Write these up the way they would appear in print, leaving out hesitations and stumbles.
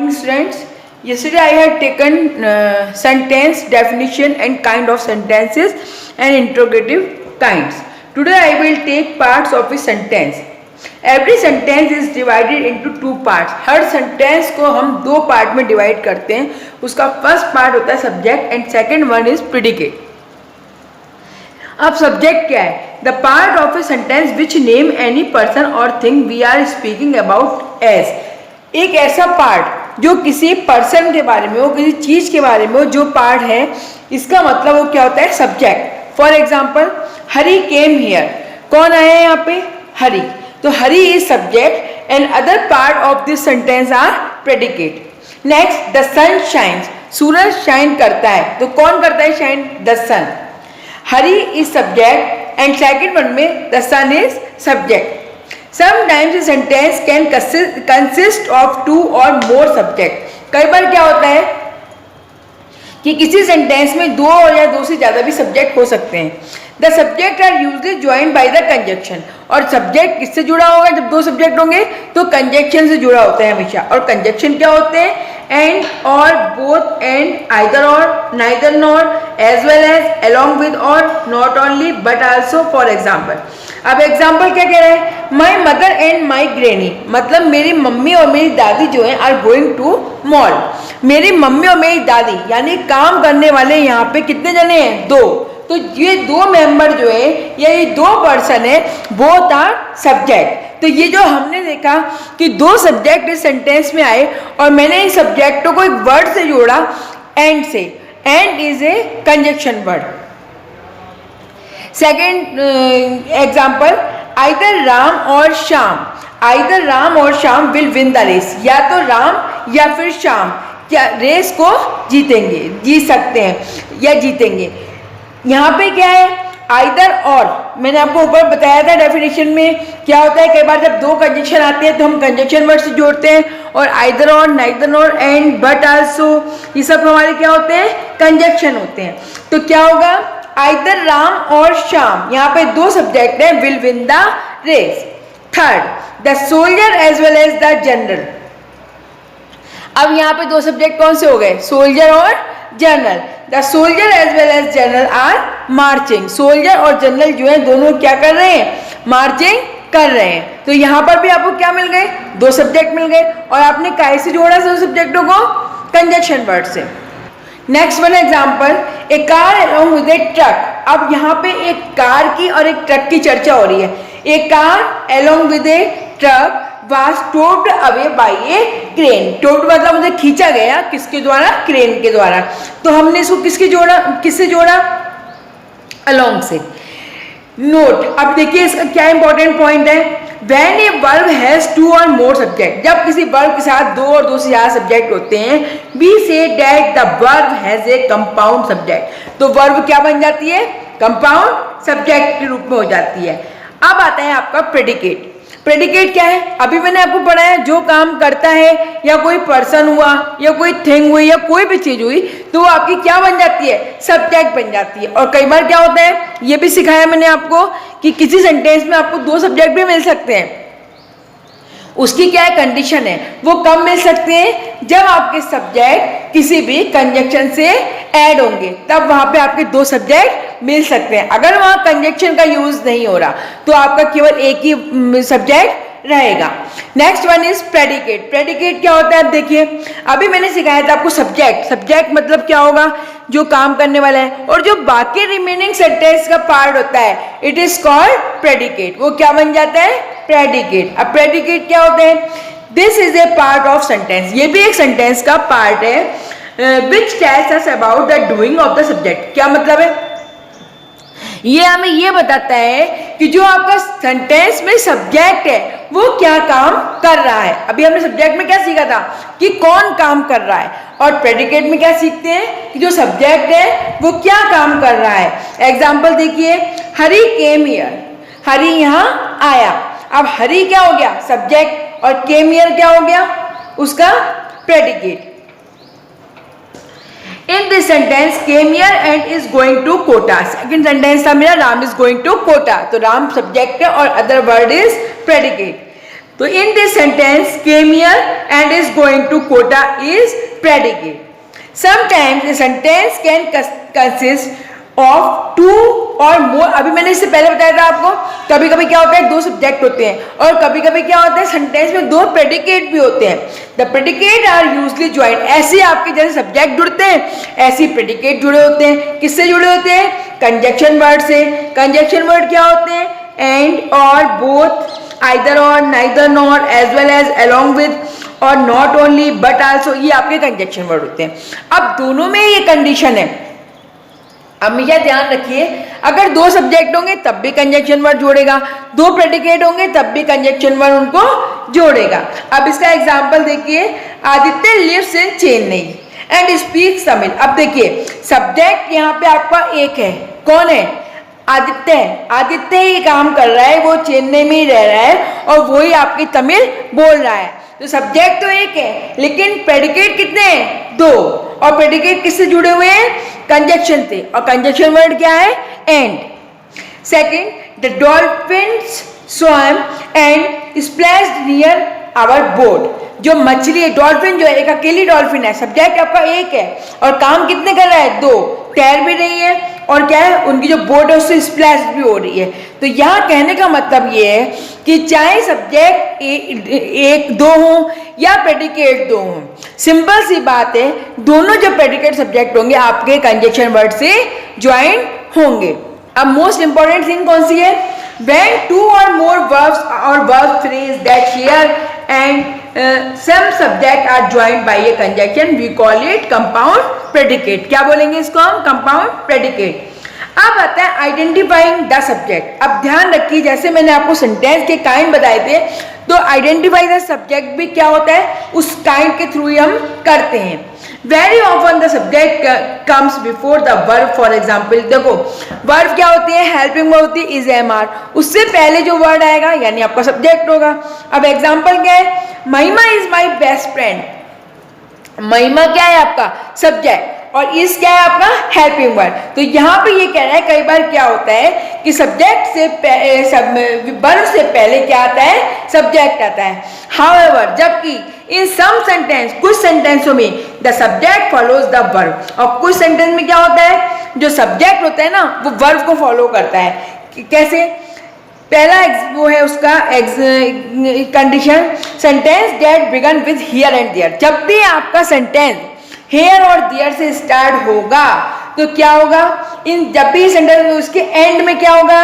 morning students. Yesterday I had taken sentence definition and kind of sentences and interrogative kinds. Today I will take parts of a sentence. Every sentence is divided into two parts. Her sentence को हम दो part में divide करते हैं. उसका first part होता है subject and second one is predicate. अब सब्जेक्ट क्या है? The part of a sentence which name any person or thing we are speaking about as. एक ऐसा पार्ट जो किसी पर्सन के बारे में हो, किसी चीज के बारे में हो, जो पार्ट है, इसका मतलब वो क्या होता है? Subject. For example, Hari came here. कौन आया है यहाँ पे? हरी. तो Hari is subject and other part of this sentence are predicate. Next, the sun shines. सूरज शाइन करता है. तो कौन करता है shine? The sun. Hari is subject and second one में the sun is subject. Sometimes a sentence can consist of two or more subject. कई बार क्या होता है कि किसी सेंटेंस में दो या दो से ज्यादा भी सब्जेक्ट हो सकते हैं. The subject are usually joined by the conjunction. और सब्जेक्ट किससे जुड़ा होगा? जब दो सब्जेक्ट होंगे तो कंजक्शन से जुड़ा होता है हमेशा. और कंजक्शन क्या होते हैं? And or, both and, either or, neither nor, as well as, along with और, not only but also. For example, अब एग्जाम्पल क्या कह रहे हैं? My mother and my granny. मतलब मेरी मम्मी और मेरी दादी जो है आर गोइंग टू मॉल. मेरी मम्मी और मेरी दादी यानी काम करने वाले यहाँ पे कितने जने हैं? दो. तो ये दो मेंबर जो है या ये दो पर्सन है, बोथ आर सब्जेक्ट. तो ये जो हमने देखा कि दो सब्जेक्ट इस सेंटेंस में आए और मैंने इन सब्जेक्टों को एक वर्ड से जोड़ा, एंड से. And is a conjunction word. Second example, either Ram और श्याम. आइदर राम और Shyam will win the race. या तो राम या फिर श्याम क्या रेस को जीतेंगे, जीत सकते हैं या जीतेंगे. यहाँ पे क्या है? आइदर और. मैंने आपको ऊपर बताया था डेफिनेशन में क्या होता है. कई बार जब दो कंजक्शन आते हैं तो हम कंजक्शन वर्ड से जोड़ते हैं. और either or, neither nor, and, but also, ये सब हमारे क्या होते हैं? कंजक्शन होते हैं. तो क्या होगा? आइदर राम और श्याम. यहाँ पे दो सब्जेक्ट है, will win the race. Third, the soldier as well as the general. अब यहाँ पे दो सब्जेक्ट कौन से हो गए? सोल्जर और general. The soldier as well as general are marching. Soldier और जनरल जो है दोनों क्या कर रहे हैं? मार्चिंग कर रहे हैं. तो यहाँ पर भी आपको क्या मिल गए? दो सब्जेक्ट मिल गए. और आपने काय से जोड़ा दो सब्जेक्टों को? कंजक्शन वर्ड से. Next one example, A car along with a truck. अब यहाँ पे एक कार की और एक ट्रक की चर्चा हो रही है. A car along with a truck was towed away by a crane. towed मतलब मुझे खींचा गया. किसके द्वारा? क्रेन के द्वारा. तो हमने इसको किससे जोड़ा? along से. नोट, अब देखिए इसका क्या इंपॉर्टेंट पॉइंट है. when a verb has two or more subject. जब किसी वर्ब के साथ दो और दो से ज्यादा सब्जेक्ट होते हैं, we say that the verb has a compound subject. तो वर्ब क्या बन जाती है? कंपाउंड सब्जेक्ट के रूप में हो जाती है. अब आता है आपका प्रेडिकेट. प्रेडिकेट क्या है? अभी मैंने आपको पढ़ाया, जो काम करता है या कोई पर्सन हुआ या कोई थिंग हुई या कोई भी चीज हुई तो वो आपकी क्या बन जाती है? सब्जेक्ट बन जाती है. और कई बार क्या होता है, ये भी सिखाया मैंने आपको कि किसी सेंटेंस में आपको दो सब्जेक्ट भी मिल सकते हैं. उसकी क्या है? कंडीशन है. वो कब मिल सकते हैं? जब आपके सब्जेक्ट किसी भी कंजक्शन से ऐड होंगे, तब वहां पे आपके दो सब्जेक्ट मिल सकते हैं. अगर वहां कंजक्शन का यूज नहीं हो रहा तो आपका केवल एक ही सब्जेक्ट रहेगा. Next one is predicate. Predicate क्या होता है? अब देखिए, अभी मैंने सिखाया था आपको सब्जेक्ट. सब्जेक्ट मतलब क्या होगा? जो काम करने वाला है. और जो बाकी रिमेनिंग सेंटेंस का पार्ट होता है, इट इज कॉल्ड प्रेडिकेट. वो क्या बन जाता है? प्रेडिकेट. अब प्रेडिकेट क्या होते हैं? This is a part of sentence. ये भी एक सेंटेंस का पार्ट है. Which tells us about the doing of the subject. क्या मतलब है? ये हमें ये बताता है कि जो आपका सेंटेंस में सब्जेक्ट है वो क्या काम कर रहा है. अभी हमने सब्जेक्ट में क्या सीखा था कि कौन काम कर रहा है. और प्रेडिकेट में क्या सीखते हैं कि जो सब्जेक्ट है वो क्या काम कर रहा है. एग्जाम्पल देखिए, हरी केम हियर. हरी यहाँ आया. अब हरी क्या हो गया? सब्जेक्ट. और केम हियर क्या हो गया? उसका predicate. In this sentence, came here and is going to Kota. Second sentence था मेरा, Ram is going to Kota. तो Ram subject है और other word is predicate. तो in this sentence came here and is going to Kota is predicate. Sometimes a sentence can consist of two or more. अभी मैंने इससे पहले बताया था आपको, कभी कभी क्या होता है दो सब्जेक्ट होते हैं और कभी कभी क्या होता है सेंटेंस में दो प्रेडिकेट भी होते हैं. The predicate are usually joint. ऐसे आपके जैसे सब्जेक्ट जुड़ते हैं ऐसे प्रेडिकेट जुड़े होते हैं. किससे जुड़े होते हैं? कंजक्शन वर्ड से. कंजक्शन वर्ड क्या होते हैं? And, or, both, either or, neither nor, as well as, along with और नॉट ओनली बट आल्सो. ये आपके कंजक्शन वर्ड होते हैं. अब दोनों में ये कंडीशन है. अब हमेशा ध्यान रखिए, अगर दो सब्जेक्ट होंगे तब भी कंजक्शन वर्ड जोड़ेगा, दो प्रेडिकेट होंगे तब भी कंजक्शन वर्ड उनको जोड़ेगा. अब इसका एग्जांपल देखिए, Aditya lives in Chennai and speaks Tamil. अब देखिए सब्जेक्ट यहाँ पे आपका एक है. कौन है? आदित्य है. आदित्य ही काम कर रहा है, वो चेन्नई में ही रह रहा है और वो ही आपकी तमिल बोल रहा है. तो सब्जेक्ट तो एक है लेकिन प्रेडिकेट कितने हैं? दो. और प्रेडिकेट किससे जुड़े हुए हैं? कंजक्शन से. और कंजक्शन वर्ड क्या है? And. Second, the dolphins swam and splashed near our boat. जो मछली है, डॉल्फिन जो है, एक अकेली डॉल्फिन है, सब्जेक्ट आपका एक है और काम कितने कर रहा है? दो. तैर भी रही है और क्या है, उनकी जो बोट है उससे स्प्लैश भी हो रही है. तो यहाँ कहने का मतलब ये है कि चाहे सब्जेक्ट एक दो हो या प्रेडिकेट दो हो, सिंपल सी बात है, दोनों जब प्रेडिकेट सब्जेक्ट होंगे आपके कंजक्शन वर्ड से ज्वाइन होंगे. अब मोस्ट इंपॉर्टेंट थिंग कौन सी है? when two or more verbs or verb phrase that share and some subject are joined by a conjunction we call it compound predicate. क्या बोलेंगे इसको हम? compound predicate. अब आता है आइडेंटिफाइंग द सब्जेक्ट. अब ध्यान रखिए, जैसे मैंने आपको सेंटेंस के काइंड बताए थे, तो आइडेंटिफाई द सब्जेक्ट भी क्या होता है, उस काइंड के थ्रू ही हम करते हैं. Very often the subject comes before the verb. For example देखो, वर्ब क्या होती है? हेल्पिंग वर्ब होती है इज, एम, आर. उससे पहले जो वर्ड आएगा यानी आपका सब्जेक्ट होगा. अब एग्जाम्पल क्या है? महिमा इज माई बेस्ट फ्रेंड. महिमा क्या है? आपका सब्जेक्ट. और इस क्या है? आपका हेल्पिंग वर्ड. तो यहाँ पे ये कह रहा है, कई बार क्या होता है कि सब्जेक्ट से वर्ब से पहले क्या आता है? सब्जेक्ट आता है. हाउएवर, जबकि इन सम सेंटेंस, कुछ सेंटेंसों में the subject follows the verb. और कुछ सेंटेंस में क्या होता है, जो सब्जेक्ट होता है ना वो वर्ब को फॉलो करता है. कैसे? पहला वो है उसका condition, sentence that began with here and there. जब भी आपका सेंटेंस हेयर और देयर से स्टार्ट होगा तो क्या होगा? इन जब भी सेंटेंस उसके एंड में क्या होगा?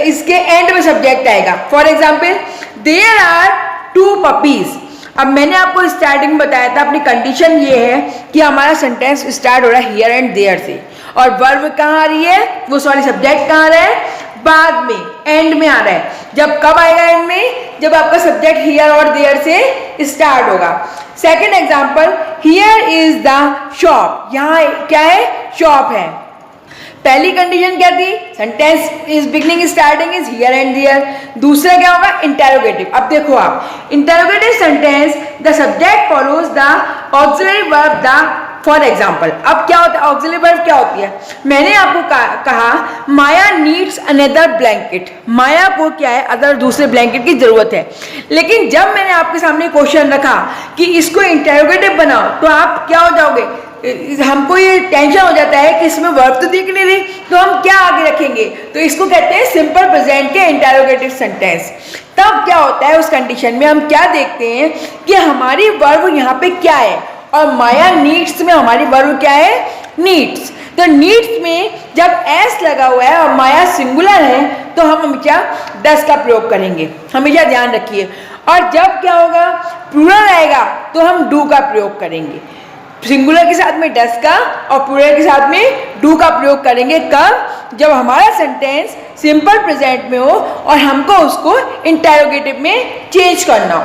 इसके एंड में सब्जेक्ट आएगा. For example, there are two puppies. अब मैंने आपको स्टार्टिंग में बताया था, अपनी कंडीशन ये है कि हमारा सेंटेंस स्टार्ट हो रहा है हियर एंड देयर से और वर्ब कहाँ आ रही है? वो सॉरी सब्जेक्ट कहाँ आ रहा है? बाद में, एंड में आ रहा है. जब कब आएगा एंड में? जब आपका सब्जेक्ट हियर और देयर से स्टार्ट होगा. Second example, here is the shop. यहाँ क्या है? शॉप है. पहली कंडीशन क्या थी? Sentence is beginning starting is here and there. दूसरा क्या होगा? इंटेरोगेटिव. अब देखो आप, interrogative sentence the subject follows the auxiliary verb the. For example, अब क्या होता है? ऑक्सिलरी वर्ब क्या होती है? मैंने आपको कहा माया नीड्स अनदर ब्लैंकेट. माया को क्या है? अदर दूसरे ब्लैंकेट की जरूरत है. लेकिन जब मैंने आपके सामने क्वेश्चन रखा कि इसको इंटेरोगेटिव बनाओ, तो आप क्या हो जाओगे? हमको ये टेंशन हो जाता है कि इसमें वर्ब तो दिख नहीं रही, तो हम क्या आगे रखेंगे? तो इसको कहते हैं सिंपल प्रेजेंट के इंटेरोगेटिव सेंटेंस. तब क्या होता है? उस कंडीशन में हम क्या देखते हैं कि हमारी वर्ब यहाँ पे क्या है, और माया नीड्स में हमारी वर्ब क्या है? नीड्स. तो नीड्स में जब एस लगा हुआ है और माया सिंगुलर है तो हम हमेशा डस का प्रयोग करेंगे. हमेशा ध्यान रखिए. और जब क्या होगा? प्लूरल आएगा तो हम डू का प्रयोग करेंगे. सिंगुलर के साथ में डस का और प्लूरल के साथ में डू का प्रयोग करेंगे. कब? जब हमारा सेंटेंस सिंपल प्रेजेंट में हो और हमको उसको इंटेरोगेटिव में चेंज करना हो.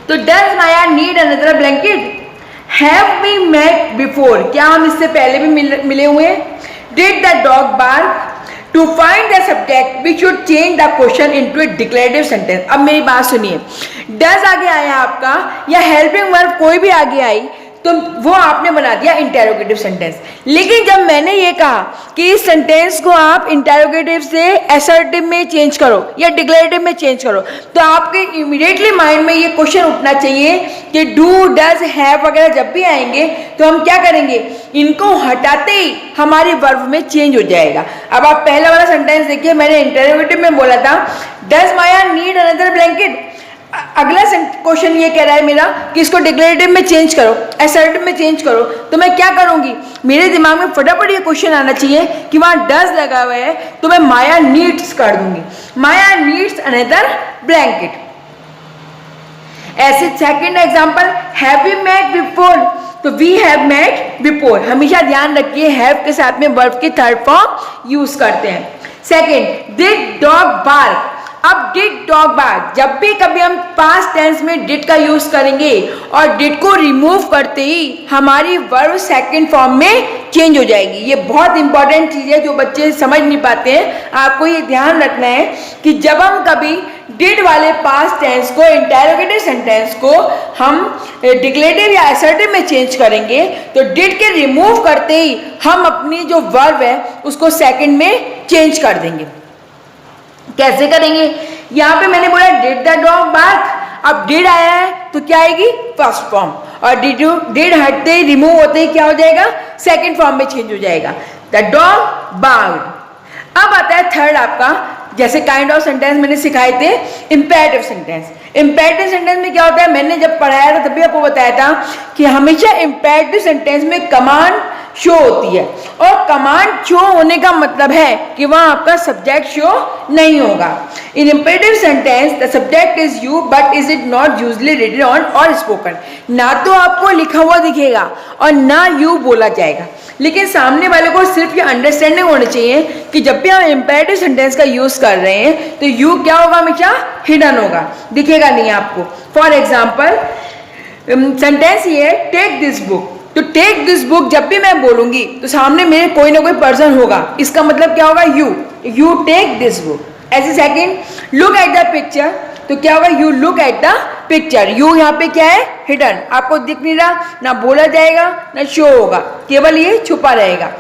तो does Maya need another blanket? Have we met before? क्या हम इससे पहले भी मिले हुए हैं? Did the dog bark? To find the subject we should change the question into a declarative sentence. अब मेरी बात सुनिए, डज आगे आया आपका या हेल्पिंग वर्ब कोई भी आगे आई तो वो आपने बना दिया इंटेरोगेटिव सेंटेंस। लेकिन जब मैंने ये कहा कि इस सेंटेंस को आप इंटेरोगेटिव से असर्टिव में चेंज करो या डिक्लेरेटिव में चेंज करो, तो आपके इमीडिएटली माइंड में ये क्वेश्चन उठना चाहिए कि डू, डज, हैव वगैरह जब भी आएंगे तो हम क्या करेंगे, इनको हटाते ही हमारी वर्ब में चेंज हो जाएगा। अब आप पहला वाला सेंटेंस देखिए, मैंने इंटेरोगेटिव में बोला था does Maya need another blanket. अगला क्वेश्चन ये कह रहा है मेरा कि इसको डिक्लेरेटिव में चेंज करो, असर्टिव में चेंज करो, तो मैं क्या करूंगी, मेरे दिमाग में फटाफट ये क्वेश्चन आना चाहिए कि वहां डज लगा हुआ है तो मैं माया नीड्स कर दूंगी, माया नीड्स अनदर ब्लैंकेट। ऐसे second example, have we met before, तो वी हैव मेट बिफोर। हमेशा ध्यान रखिए हैव के साथ में वर्ब की थर्ड फॉर्म यूज करते हैं। Second, did dog bark. अब डिड डॉग बार्क, जब भी कभी हम पास्ट टेंस में डिड का यूज करेंगे और डिड को रिमूव करते ही हमारी वर्ब सेकंड फॉर्म में चेंज हो जाएगी। ये बहुत इंपॉर्टेंट चीज है जो बच्चे समझ नहीं पाते हैं। आपको ये ध्यान रखना है कि जब हम कभी डिड वाले पास्ट टेंस को, इंटेरोगेटिव सेंटेंस को हम डिक्लेरेटिव या असर्टिव में चेंज करेंगे तो डिड के रिमूव करते ही हम अपनी जो वर्ब है उसको सेकंड में चेंज कर देंगे। कैसे करेंगे, यहाँ पे मैंने बोला डिड द डॉग बार्क, अब डिड आया है तो क्या आएगी, फर्स्ट फॉर्म, और डिड हटते ही, रिमूव होते ही क्या हो जाएगा, सेकंड फॉर्म में चेंज हो जाएगा, द डॉग बार्क्ड। अब आता है थर्ड आपका, जैसे काइंड ऑफ सेंटेंस मैंने सिखाए थे, इंपेरेटिव सेंटेंस। इंपेरेटिव सेंटेंस में क्या होता है, मैंने जब पढ़ाया था तभी आपको बताया था कि हमेशा इंपेरेटिव सेंटेंस में कमांड शो होती है, और कमांड शो होने का मतलब है कि वहां आपका सब्जेक्ट शो नहीं होगा। In imperative sentence the subject is you but is it not usually written on or spoken. ना तो आपको लिखा हुआ दिखेगा और ना यू बोला जाएगा, लेकिन सामने वाले को सिर्फ ये अंडरस्टैंडिंग होनी चाहिए कि जब भी हम इंपेरेटिव सेंटेंस का यूज कर रहे हैं तो यू क्या होगा, हमेशा हिडन होगा, दिखेगा नहीं आपको। फॉर एग्जाम्पल सेंटेंस ये है टेक दिस बुक, तो टेक दिस बुक जब भी मैं बोलूंगी तो सामने मेरे कोई ना कोई पर्सन होगा, इसका मतलब क्या होगा, यू टेक दिस बुक। ऐसे second, look at the picture, तो क्या होगा, you look at the picture. You यहाँ पे क्या है, हिडन, आपको दिख नहीं रहा, ना बोला जाएगा ना शो होगा, केवल ये छुपा रहेगा।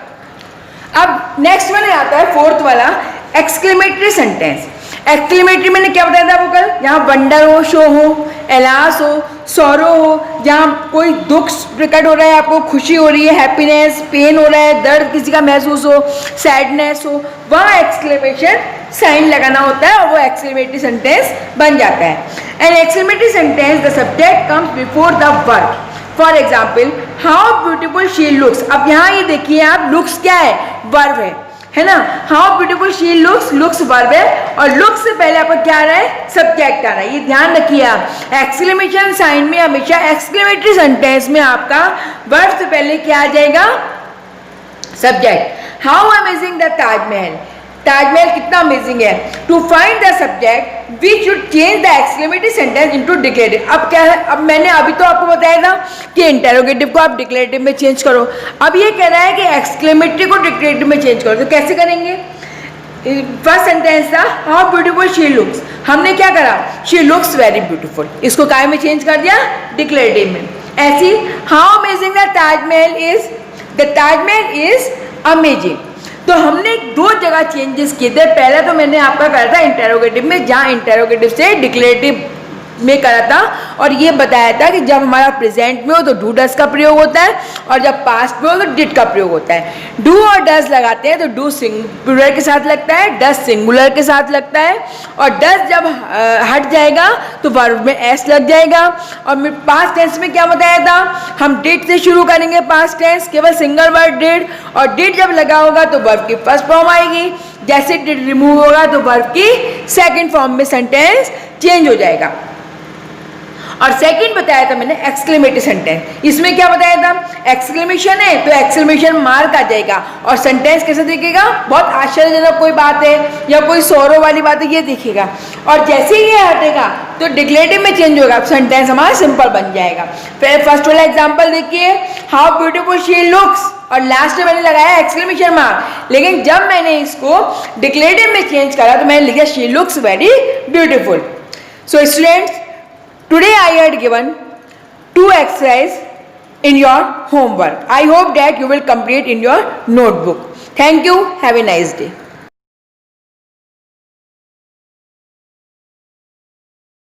अब नेक्स्ट वाले आता है फोर्थ वाला, एक्सक्लेमेटरी सेंटेंस। एक्सक्लेमेटरी मैंने क्या बताया था आपको कल, जहाँ वंडर हो, शो हो, एलास हो, सौरो हो, जहाँ कोई दुख प्रकट हो रहा है, आपको खुशी हो रही है, हैप्पीनेस, पेन हो रहा है, दर्द किसी का महसूस हो, सैडनेस हो, वहाँ एक्सक्लेमेशन साइन लगाना होता है और वो एक्सक्लेमेटरी सेंटेंस बन जाता है। An exclamatory sentence the subject comes before the verb. For example, how beautiful she looks. अब यहाँ ये देखिए आप, लुक्स क्या है, वर्ब है ना, how beautiful she looks, looks verb है और लुक्स से पहले आपका क्या आ रहा है, सब्जेक्ट आ रहा है। ये ध्यान रखिए आप, एक्सक्लेमेशन साइन में हमेशा एक्सक्लेमेटरी सेंटेंस में आपका वर्ब से पहले क्या आ जाएगा, subject. How amazing the Taj Mahal, Taj Mahal कितना अमेजिंग है। To find the subject we should change the exclamatory sentence into declarative. अब क्या है, अब मैंने अभी तो आपको बताया था कि इंटेरोगेटिव को आप डिक्लेरेटिव में चेंज करो, अब ये कह रहा है कि एक्सक्लेमेटरी को डिक्लेरेटिव में चेंज करो, तो कैसे करेंगे। फर्स्ट सेंटेंस था हाउ ब्यूटीफुल शी लुक्स, हमने क्या करा, शी लुक्स वेरी ब्यूटीफुल, इसको काय में चेंज कर दिया, डिक्लेरेटिव में। ऐसी how amazing the Taj Mahal is, the Taj Mahal is amazing. तो हमने दो जगह चेंजेस किए थे, पहला तो मैंने आपका करा था इंटेरोगेटिव में, जहाँ इंटेरोगेटिव से डिक्लेरेटिव में करा था और ये बताया था कि जब हमारा प्रेजेंट में हो तो डू डज का प्रयोग होता है और जब पास्ट में हो तो डिड का प्रयोग होता है। डू और डज लगाते हैं तो डू सिंगुलर के साथ लगता है, डज सिंगुलर के साथ लगता है, और डज जब हट जाएगा तो वर्ब में एस लग जाएगा। और पास्ट टेंस में क्या बताया था, हम डिड से शुरू करेंगे पास्ट टेंस, केवल सिंगल वर्ड डिड, और डिड जब लगा होगा तो वर्ब की फर्स्ट फॉर्म आएगी, जैसे डिड रिमूव होगा तो वर्ब की सेकेंड फॉर्म में सेंटेंस चेंज हो जाएगा। और सेकंड बताया था मैंने एक्सक्लेमेटरी सेंटेंस, इसमें क्या बताया था, एक्सक्लेमेशन है तो एक्सक्लेमेशन मार्क आ जाएगा और सेंटेंस कैसे दिखेगा, बहुत आश्चर्यजनक कोई बात है या कोई सौरव वाली बात है ये दिखेगा, और जैसे ही ये हटेगा तो डिक्लेरेटिव में चेंज होगा, सेंटेंस हमारा सिंपल बन जाएगा। फिर फर्स्ट वाला एग्जाम्पल देखिए, हाउ ब्यूटीफुल शी लुक्स, और लास्ट में मैंने लगाया एक्सक्लेमेशन मार्क, लेकिन जब मैंने इसको डिक्लेरेटिव में चेंज करा तो मैंने लिखा she looks very beautiful. So students, today I had given two exercise in your homework. I hope that you will complete in your notebook. Thank you. Have a nice day.